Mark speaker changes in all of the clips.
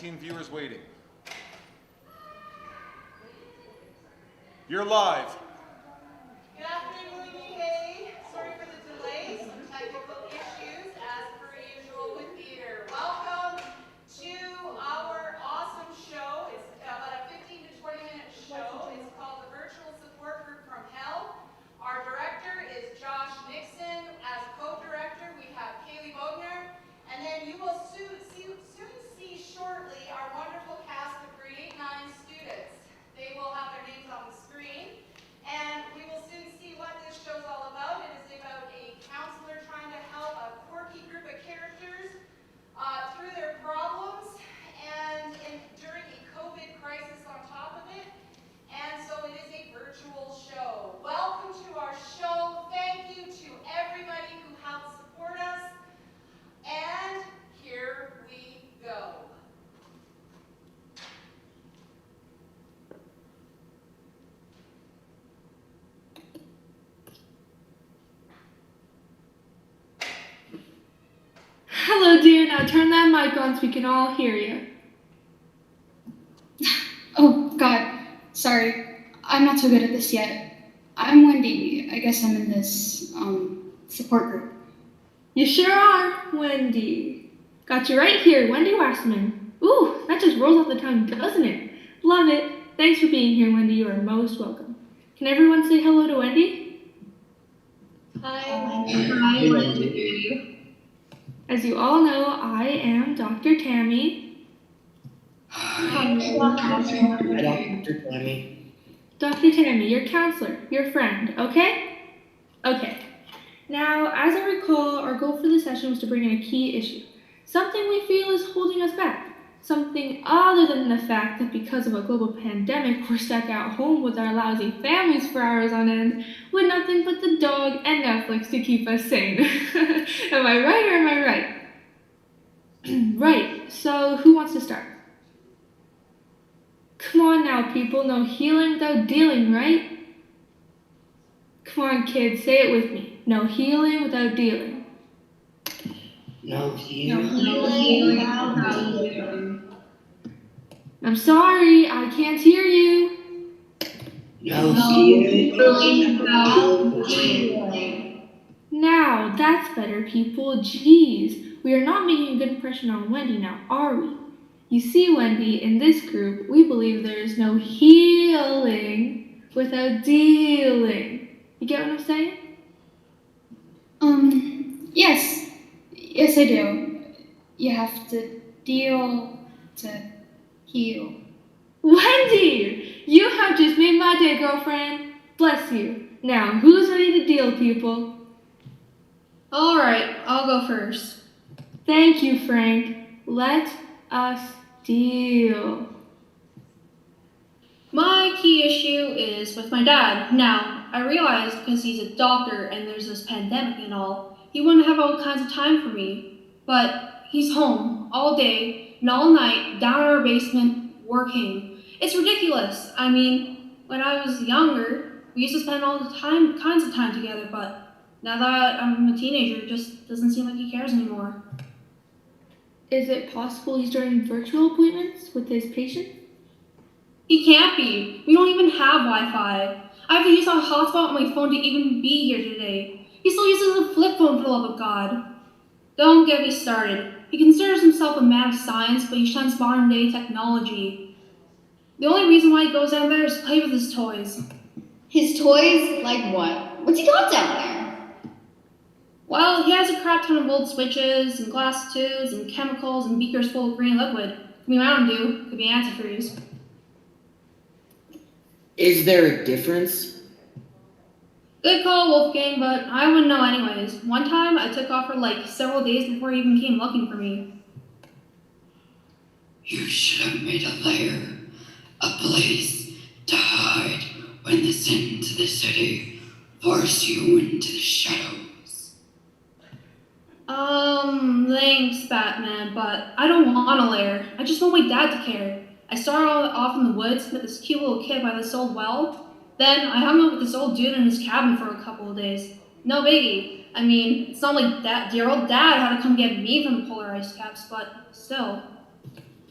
Speaker 1: Viewers waiting. You're live.
Speaker 2: Good afternoon, Hey. Sorry for the delay, some technical issues as per usual with theater. Welcome to our awesome show. It's about a 15 to 20 minute show. It's called the Virtual Support Group from Hell. Our director is Josh Nixon. As co-director, we have Kaylee Bogner. And then you will soon see shortly our wonderful cast of grade 9 students. They will have their names on the screen. And we will soon see what this show's all about. It is about a counselor trying to help a quirky group of characters through their problems and during a COVID crisis on top of it. And so it is a virtual show. Welcome to our show. Thank you to everybody who helped support us. And here we go.
Speaker 3: Hello, dear. Now turn that mic on so we can all hear you.
Speaker 4: Oh, God. Sorry. I'm not so good at this yet. I'm Wendy. I guess I'm in this, support group.
Speaker 3: You sure are, Wendy. Got you right here, Wendy Wassman. Ooh, that just rolls off the tongue, doesn't it? Love it. Thanks for being here, Wendy. You are most welcome. Can everyone say hello to Wendy?
Speaker 4: Hi,
Speaker 5: Wendy.
Speaker 3: As you all know, I am Dr. Tammy.
Speaker 5: Hi, Dr. Tammy.
Speaker 3: Dr. Tammy, your counselor, your friend, okay? Okay. Now, as I recall, our goal for the session was to bring in a key issue. Something we feel is holding us back. Something other than the fact that because of a global pandemic, we're stuck at home with our lousy families for hours on end, with nothing but the dog and Netflix to keep us sane. Am I right or am I right? Right, so who wants to start? Come on now, people, no healing without dealing, right? Come on, kids, say it with me. No healing without dealing.
Speaker 5: No healing.
Speaker 3: I'm sorry, I can't hear you.
Speaker 5: No healing.
Speaker 3: Now, that's better, people. Jeez, we are not making a good impression on Wendy now, are we? You see, Wendy, in this group, we believe there is no healing without dealing. You get what I'm saying?
Speaker 4: Yes. Yes, I do. You have to deal to heal.
Speaker 3: Wendy! You have just made my day, girlfriend. Bless you. Now, who's ready to deal, people?
Speaker 6: All right, I'll go first.
Speaker 3: Thank you, Frank. Let us deal.
Speaker 6: My key issue is with my dad. Now, I realize because he's a doctor and there's this pandemic and all, he wouldn't have all kinds of time for me. But he's home all day and all night down in our basement working. It's ridiculous. I mean, when I was younger, we used to spend all the time, kinds of time together, but now that I'm a teenager, it just doesn't seem like he cares anymore.
Speaker 3: Is it possible he's doing virtual appointments with his patients?
Speaker 6: He can't be. We don't even have Wi-Fi. I have to use a hotspot on my phone to even be here today. He still uses a flip phone, for the love of God. Don't get me started. He considers himself a man of science, but he shuns modern-day technology. The only reason why he goes down there is to play with his toys.
Speaker 4: His toys? Like what? What's he got down there?
Speaker 6: Well, he has a crap ton of old switches, and glass tubes, and chemicals, and beakers full of green liquid. Could be Mountain Dew, could be antifreeze.
Speaker 5: Is there a difference?
Speaker 6: Good call, Wolfgang, but I wouldn't know anyways. One time, I took off for like several days before he even came looking for me.
Speaker 7: You should have made a lair, a place to hide when the sins of the city force you into the shadows.
Speaker 6: Thanks, Batman, but I don't want a lair. I just want my dad to care. I started off in the woods with this cute little kid by this old well. Then I hung out with this old dude in his cabin for a couple of days. No biggie. I mean, it's not like that dear old dad had to come get me from the polar ice caps, but still.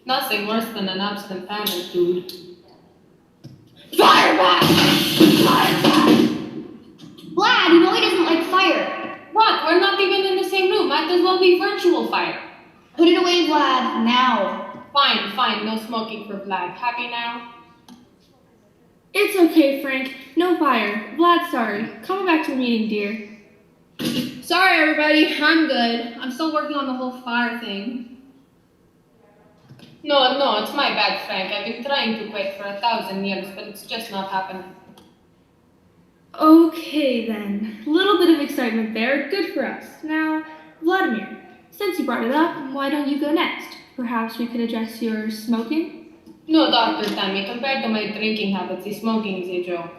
Speaker 8: Nothing worse than an absent parent, dude.
Speaker 9: Fire back! Fire back! Vlad, you know he doesn't like fire.
Speaker 8: What? We're not even in the same room. Might as well be virtual fire.
Speaker 9: Put it away, Vlad, now.
Speaker 8: Fine, fine. No smoking for Vlad. Happy now?
Speaker 3: It's okay, Frank. No fire. Vlad's sorry. Come back to the meeting, dear.
Speaker 6: Sorry, everybody. I'm good. I'm still working on the whole fire thing.
Speaker 8: No, it's my bad, Frank. I've been trying to quit for 1,000 years, but it's just not happening.
Speaker 3: Okay, then. Little bit of excitement there. Good for us. Now, Vladimir, since you brought it up, why don't you go next? Perhaps we could address your smoking?
Speaker 8: No, Dr. Tammy, compared to my drinking habits, the smoking is a joke.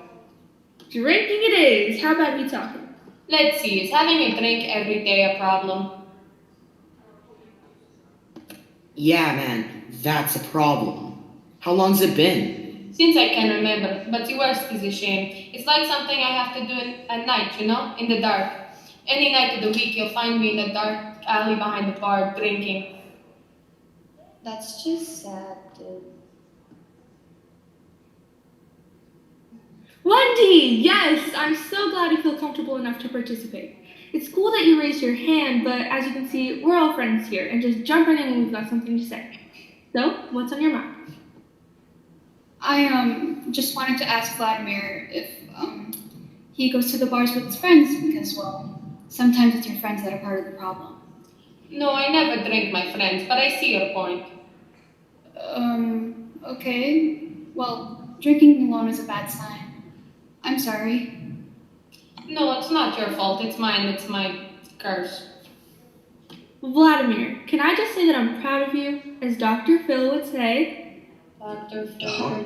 Speaker 3: Drinking it is. How about we talking?
Speaker 8: Let's see, is having a drink every day a problem?
Speaker 5: Yeah, man, that's a problem. How long's it been?
Speaker 8: Since I can remember, but the worst is a shame. It's like something I have to do at night, in the dark. Any night of the week, you'll find me in the dark alley behind the bar drinking.
Speaker 9: That's just sad, dude.
Speaker 3: Wendy! Yes! I'm so glad you feel comfortable enough to participate. It's cool that you raised your hand, but as you can see, we're all friends here, and just jump right in when we've got something to say. So, what's on your mind?
Speaker 4: I just wanted to ask Vladimir if he goes to the bars with his friends because, well, sometimes it's your friends that are part of the problem.
Speaker 8: No, I never drink my friends, but I see your point.
Speaker 4: Okay. Well, drinking alone is a bad sign. I'm sorry.
Speaker 8: No, it's not your fault. It's mine. It's my curse.
Speaker 3: Vladimir, can I just say that I'm proud of you? As Dr. Phil would say,
Speaker 8: Dr. Phil.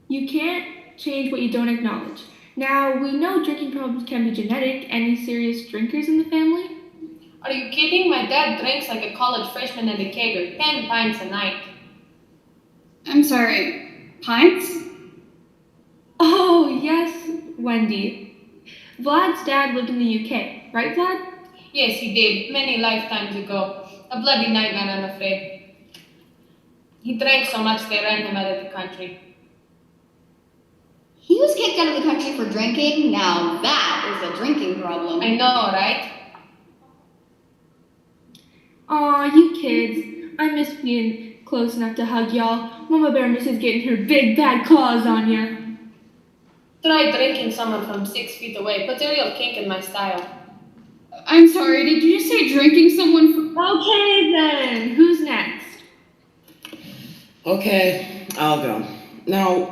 Speaker 3: you can't change what you don't acknowledge. Now, we know drinking problems can be genetic. Any serious drinkers in the family?
Speaker 8: Are you kidding? My dad drinks like a college freshman at a kegger 10 pints a night.
Speaker 4: I'm sorry. Pints?
Speaker 3: Oh, yes, Wendy. Vlad's dad lived in the UK, right, Vlad?
Speaker 8: Yes, he did, many lifetimes ago. A bloody nightmare, I'm afraid. He drank so much they ran him out of the country.
Speaker 9: He was kicked out of the country for drinking. Now that is a drinking problem.
Speaker 8: I know, right?
Speaker 3: Aw, you kids. I miss being close enough to hug y'all. Mama Bear misses getting her big bad claws on ya.
Speaker 8: Try drinking someone from 6 feet away. Puts a real kink in my style.
Speaker 4: I'm sorry, did you just say drinking someone from...
Speaker 3: Okay, then. Who's next?
Speaker 5: Okay, I'll go. Now,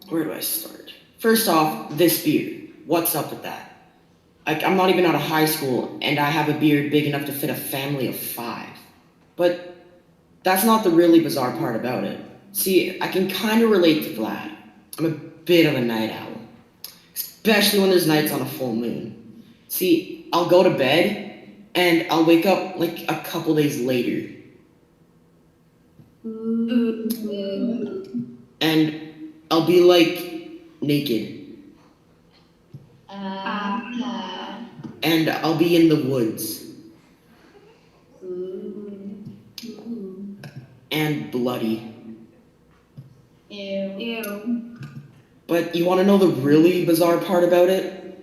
Speaker 5: where do I start? First off, this beard. What's up with that? I'm not even out of high school, and I have a beard big enough to fit a family of 5. But that's not the really bizarre part about it. See, I can kind of relate to Vlad. I'm a bit of a night owl, especially when there's nights on a full moon. See, I'll go to bed, and I'll wake up like a couple days later. And I'll be like naked. And I'll be in the woods. And bloody.
Speaker 9: Ew.
Speaker 5: But you want to know the really bizarre part about it?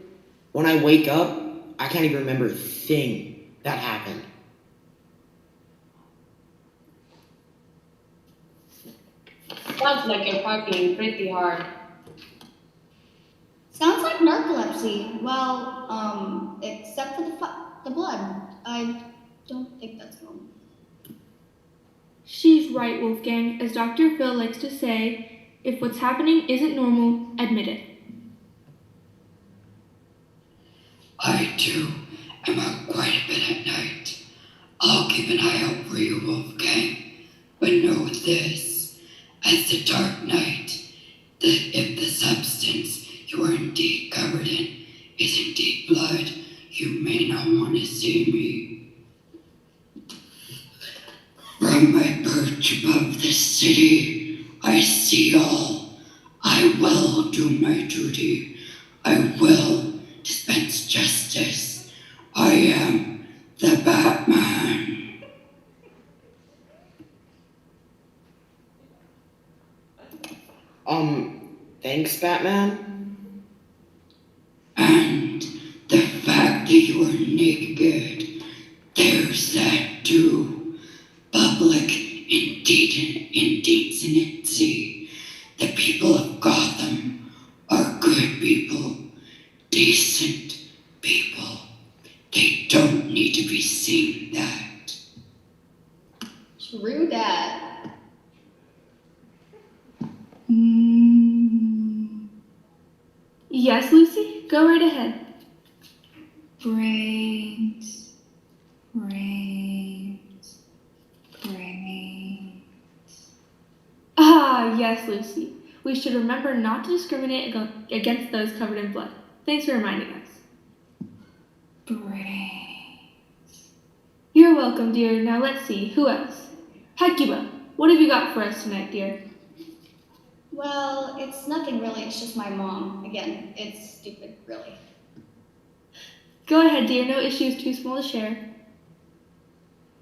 Speaker 5: When I wake up, I can't even remember a thing that happened.
Speaker 8: Sounds like you're partying pretty hard.
Speaker 9: Sounds like narcolepsy. Well, except for the blood. I don't think that's normal.
Speaker 3: She's right, Wolfgang. As Dr. Phil likes to say, if what's happening isn't normal, admit it.
Speaker 7: I too am up quite a bit at night. I'll keep an eye out for you, Wolfgang. But know this, as the dark night, that if the substance you are indeed covered in is indeed blood, you may not want to see me. From my perch above the city, I see all. I will do my duty. I will dispense justice. I am the Batman.
Speaker 5: Thanks, Batman.
Speaker 7: And the fact that you are naked, there's that too. Public indecency. The people of Gotham are good people, decent people. They don't need to be seeing that.
Speaker 9: True that.
Speaker 3: Yes, Lucy? Go right ahead.
Speaker 4: Brains.
Speaker 3: Ah, yes, Lucy. We should remember not to discriminate against those covered in blood. Thanks for reminding us.
Speaker 4: Brains.
Speaker 3: You're welcome, dear. Now let's see. Who else? Hecuba, what have you got for us tonight, dear?
Speaker 9: Well, it's nothing really, it's just my mom. Again, it's stupid, really.
Speaker 3: Go ahead, dear. No issues too small to share.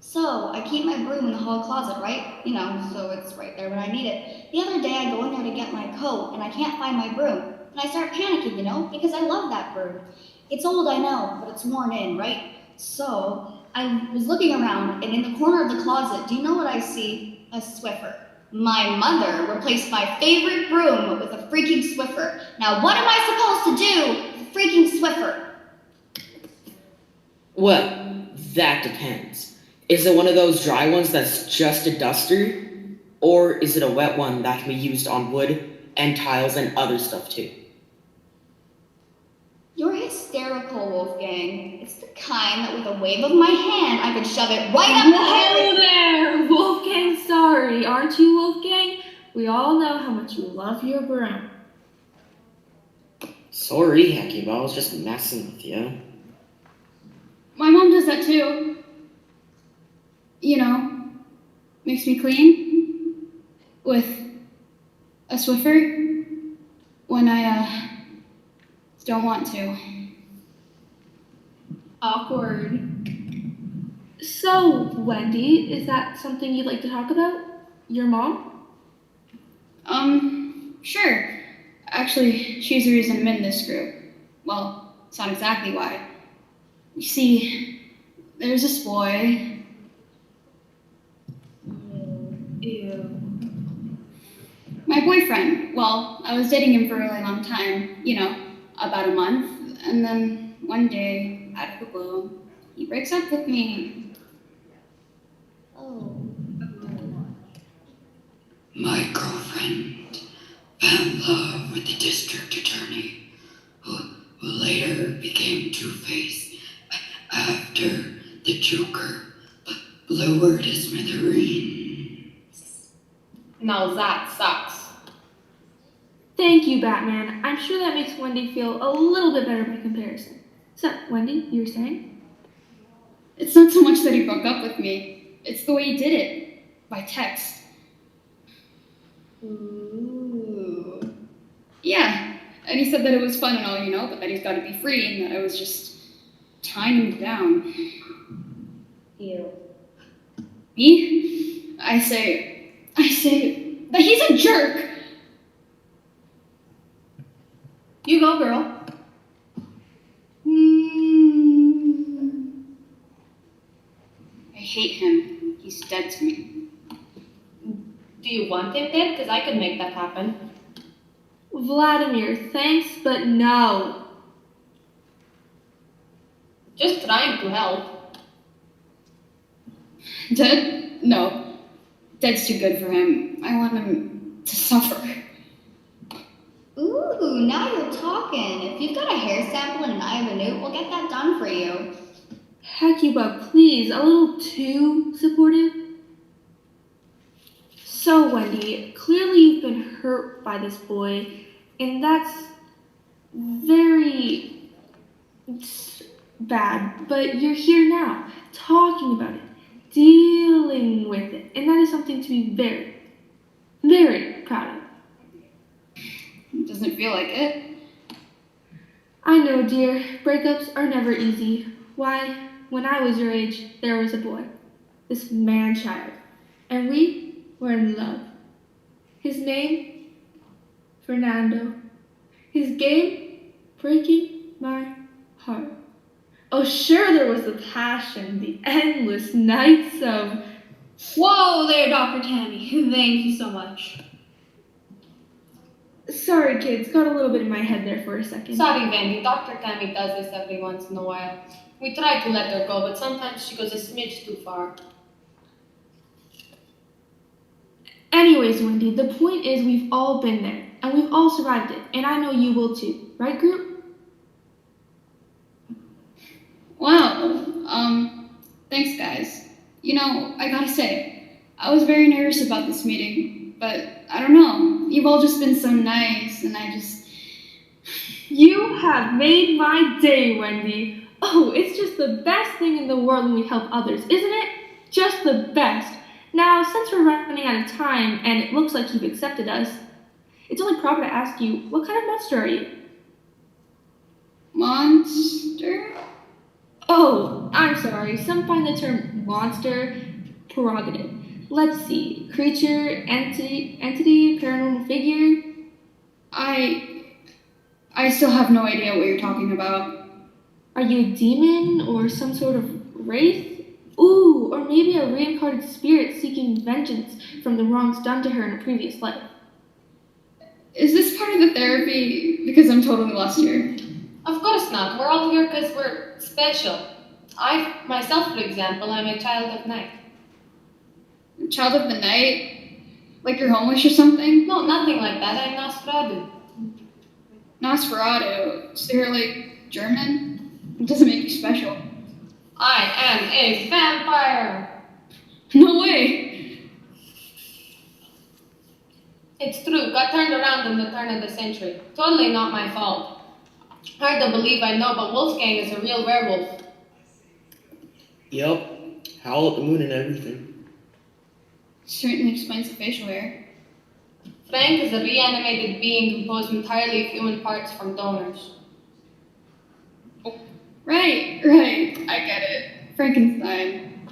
Speaker 9: So, I keep my broom in the hall closet, right? You know, so it's right there when I need it. The other day I go in there to get my coat, and I can't find my broom. And I start panicking, you know, because I love that broom. It's old, I know, but it's worn in, right? So, I was looking around, and in the corner of the closet, do you know what I see? A Swiffer. My mother replaced my favorite broom with a freaking Swiffer. Now, what am I supposed to do with a freaking Swiffer?
Speaker 5: Well, that depends. Is it one of those dry ones that's just a duster? Or is it a wet one that can be used on wood and tiles and other stuff too?
Speaker 9: You're hysterical, Wolfgang. It's the kind that with a wave of my hand, I could shove it right up
Speaker 3: Whoa there! Wolfgang, sorry. Aren't you, Wolfgang? We all know how much you love your broom.
Speaker 5: Sorry, Hecuba, I was just messing with you.
Speaker 4: My mom does that too. You know, makes me clean with a Swiffer when I don't want to.
Speaker 3: Awkward. So, Wendy, is that something you'd like to talk about? Your mom?
Speaker 4: Sure. Actually, she's the reason I'm in this group. Well, it's not exactly why. You see, there's this boy.
Speaker 3: Ew.
Speaker 4: My boyfriend. Well, I was dating him for a really long time, you know, about a month. And then one day, out of the blue, he breaks up with me.
Speaker 9: Oh.
Speaker 7: My girlfriend found love with the district attorney, who later became Two-Face after the Joker blew her to smithereens.
Speaker 8: Now that sucks.
Speaker 3: Thank you, Batman. I'm sure that makes Wendy feel a little bit better by comparison. So, Wendy, you were saying?
Speaker 4: It's not so much that he broke up with me, it's the way he did it. By text.
Speaker 9: Ooh.
Speaker 4: Yeah, and he said that it was fun and all, you know, but that he's got to be free and that I was just tying him down.
Speaker 9: Ew.
Speaker 4: Me? I say that he's a jerk.
Speaker 6: You go, girl.
Speaker 4: I hate him. He's dead to me.
Speaker 8: Do you want him dead? Because I could make that happen.
Speaker 3: Vladimir, thanks, but no.
Speaker 8: Just trying to help.
Speaker 4: Dead? No. Dead's too good for him. I want him to suffer.
Speaker 9: Ooh, now you're talking. If you've got a hair sample and an eye of a newt, we'll get that done for you.
Speaker 3: Hecuba, please, a little too supportive? So, Wendy, clearly you've been hurt by this boy, and that's very bad. But you're here now, talking about it, dealing with it, and that is something to be very, very proud of.
Speaker 4: Doesn't feel like it.
Speaker 3: I know, dear, breakups are never easy. Why, when I was your age, there was a boy, this man-child, and we were in love. His name Fernando. His game breaking my heart. Oh, sure, there was the passion, the endless nights of.
Speaker 6: Whoa there, Dr. Tammy. Thank you so much.
Speaker 3: Sorry, kids, got a little bit in my head there for a second.
Speaker 8: Sorry, Wendy. Dr. Tammy does this every once in a while. We try to let her go, but sometimes she goes a smidge too far.
Speaker 3: Anyways, Wendy, the point is we've all been there, and we've all survived it, and I know you will too. Right, group?
Speaker 4: Wow. Thanks, guys. You know, I gotta say, I was very nervous about this meeting, but I don't know. You've all just been so nice, and
Speaker 3: You have made my day, Wendy. Oh, it's just the best thing in the world when we help others, isn't it? Just the best. Now, since we're running out of time, and it looks like you've accepted us, it's only proper to ask you, what kind of monster are you?
Speaker 4: monster?
Speaker 3: Oh, I'm sorry. Some find the term monster prerogative. Let's see. Creature, entity, paranormal figure.
Speaker 4: I still have no idea what you're talking about.
Speaker 3: Are you a demon or some sort of wraith? Ooh, or maybe a reincarnated spirit seeking vengeance from the wrongs done to her in a previous life.
Speaker 4: Is this part of the therapy? Because I'm totally lost here.
Speaker 8: Of course not. We're all here because we're special. I, myself, for example, I'm a child of night.
Speaker 4: Child of the night? Like you're homeless or something?
Speaker 8: No, nothing like that. I'm Nosferatu.
Speaker 4: Nosferatu. So you're like German? It doesn't make you special.
Speaker 8: I am a vampire.
Speaker 4: No way!
Speaker 8: It's true. Got turned around in the turn of the century. Totally not my fault. Hard to believe I know, but Wolfgang is a real werewolf.
Speaker 5: Yup. Howl at the moon and everything.
Speaker 4: Certainly explains the facial hair.
Speaker 8: Frank is a reanimated being composed entirely of human parts from donors.
Speaker 4: Right. I get it. Frankenstein.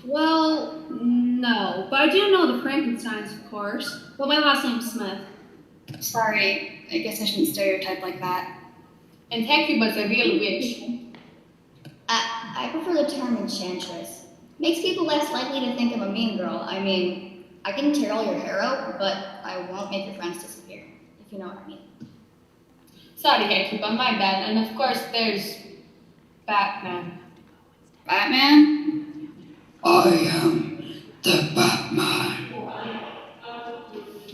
Speaker 6: Well, no, but I do know the Frankensteins, of course. Well, my last name's Smith.
Speaker 4: Sorry, I guess I shouldn't stereotype like that.
Speaker 8: And Hecuba's a real witch.
Speaker 9: I prefer the term enchantress. Makes people less likely to think I'm a mean girl. I mean, I can tear all your hair out, but I won't make your friends disappear, if you know what I mean.
Speaker 8: Sorry, Hecuba, my bad. And of course, there's Batman.
Speaker 4: Batman?
Speaker 7: I am the Batman.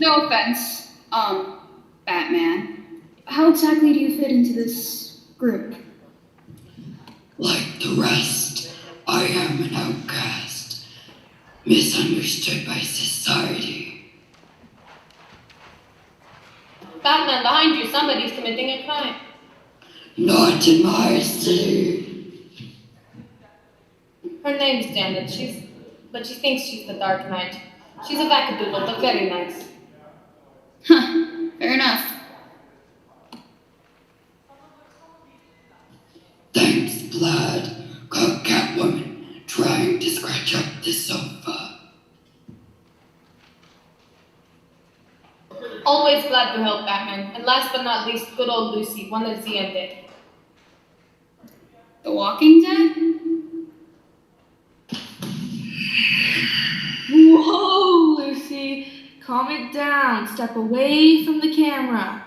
Speaker 4: No offense, Batman. How exactly do you fit into this group?
Speaker 7: Like the rest, I am an outcast, misunderstood by society.
Speaker 8: Batman, behind you, somebody's committing a crime.
Speaker 7: Not in my city.
Speaker 8: Her name's Janet. But she thinks she's the Dark Knight. She's a wackadoodle, but very nice.
Speaker 4: Huh, fair enough.
Speaker 7: Thanks, Vlad. Called Catwoman, trying to scratch up the sofa.
Speaker 8: Always glad to help, Batman. And last but not least, good old Lucy, one of Zia did.
Speaker 4: The Walking Dead?
Speaker 3: Whoa, Lucy. Calm it down. Step away from the camera.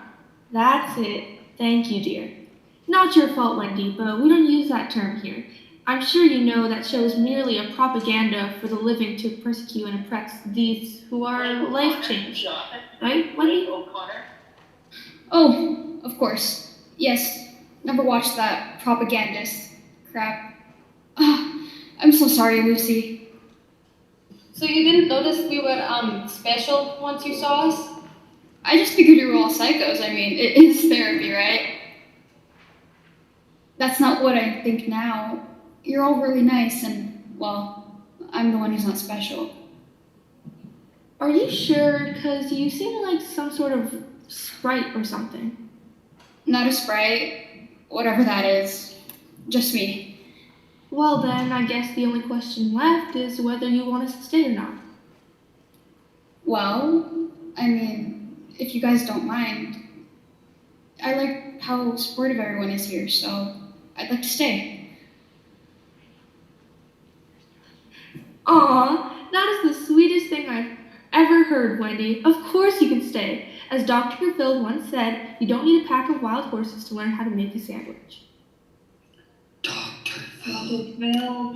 Speaker 3: That's it. Thank you, dear. Not your fault, Wendy, but we don't use that term here. I'm sure you know that show is merely a propaganda for the living to persecute and oppress these who are life-changed. Right, Wendy?
Speaker 4: Oh, of course. Yes, never watched that propagandist crap. Ah, I'm so sorry, Lucy.
Speaker 8: So you didn't notice we were special once you saw us?
Speaker 4: I just figured you were all psychos. I mean, it is therapy, right? That's not what I think now. You're all really nice, and, well, I'm the one who's not special.
Speaker 3: Are you sure? Because you seem like some sort of sprite or something.
Speaker 4: Not a sprite, whatever that is. Just me.
Speaker 3: Well then, I guess the only question left is whether you want us to stay or not.
Speaker 4: Well, I mean, if you guys don't mind, I like how supportive everyone is here, so I'd like to stay.
Speaker 3: Aw, that is the sweetest thing I've ever heard, Wendy. Of course you can stay. As Dr. Phil once said, you don't need a pack of wild horses to learn how to make a sandwich.
Speaker 7: Dr. Phil,
Speaker 6: Phil,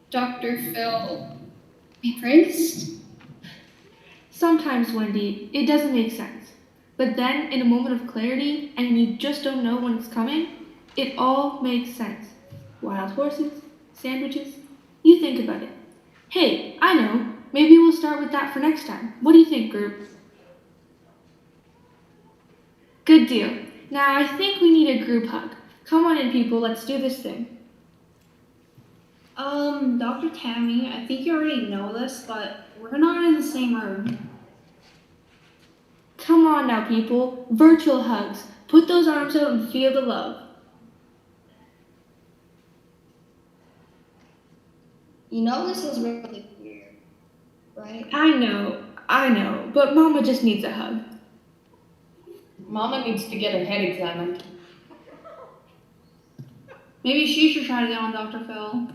Speaker 4: Dr. Phil, be praised?
Speaker 3: Sometimes, Wendy, it doesn't make sense. But then, in a moment of clarity, and you just don't know when it's coming, it all makes sense. Wild horses, sandwiches, you think about it. Hey, I know, maybe we'll start with that for next time. What do you think, group? Good deal. Now I think we need a group hug. Come on in, people, let's do this thing.
Speaker 6: Dr. Tammy, I think you already know this, but we're not in the same room.
Speaker 3: Come on now, people. Virtual hugs. Put those arms out and feel the love.
Speaker 9: You know this is really weird, right?
Speaker 3: I know, but Mama just needs a hug.
Speaker 8: Mama needs to get her head examined.
Speaker 6: Maybe she should try to get on Dr. Phil.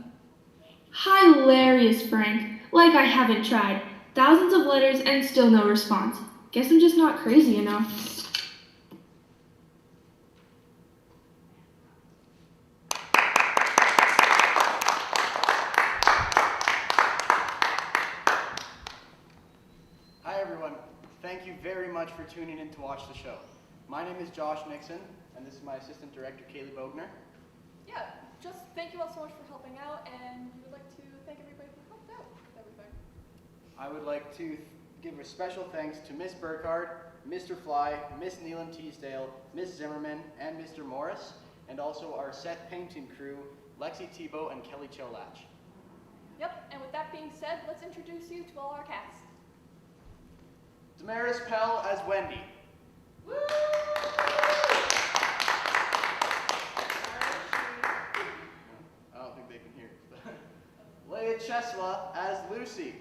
Speaker 3: Hilarious, Frank. Like I haven't tried. Thousands of letters and still no response. Guess I'm just not crazy enough.
Speaker 10: Hi everyone, thank you very much for tuning in to watch the show. My name is Josh Nixon, and this is my assistant director, Kaylee Bogner.
Speaker 11: Yeah, just thank you all so much for helping out, and we would like to thank everybody who helped out with everything.
Speaker 10: I would like to give a special thanks to Miss Burkhardt, Mr. Fly, Miss Neelan Teasdale, Miss Zimmerman, and Mr. Morris, and also our set painting crew, Lexi Tebow and Kelly Cholach.
Speaker 11: Yep, and with that being said, let's introduce you to all our cast.
Speaker 10: Damaris Pell as Wendy.
Speaker 2: Woo!
Speaker 10: I don't think they can hear it. Leia Chesla as Lucy.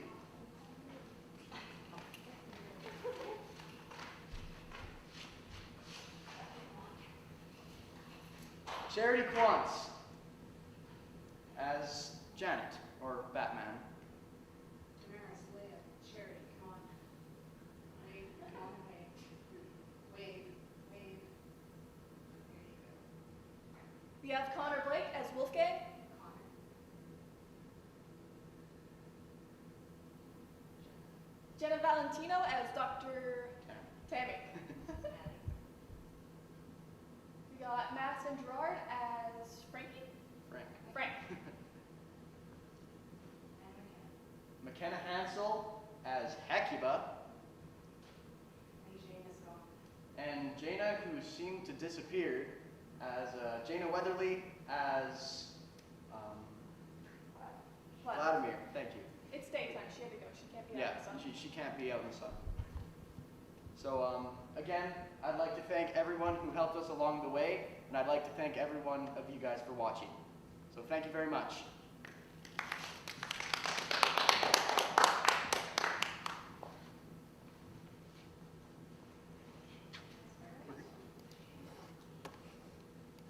Speaker 10: Charity Quantz as Janet, or Batman.
Speaker 2: Damaris, Leia, Charity, come on. Wave, come on, wave. Wave, wave. There you go.
Speaker 11: We have Connor Blake as Wolfgang.
Speaker 2: Connor.
Speaker 11: Jenna Valentino as Dr. Tammy. We got Max and Gerard as Frankie. Frank.
Speaker 10: McKenna Hansel as Hecuba. And Jaina, who seemed to disappear, as Jaina Weatherly as
Speaker 11: What?
Speaker 10: Vladimir. Thank you.
Speaker 11: It's daytime. She had to go. She can't be
Speaker 10: Yeah,
Speaker 11: out in the sun.
Speaker 10: she can't be out in the sun. So again, I'd like to thank everyone who helped us along the way, and I'd like to thank every one of you guys for watching. So thank you very much.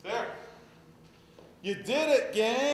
Speaker 1: There. You did it, gang!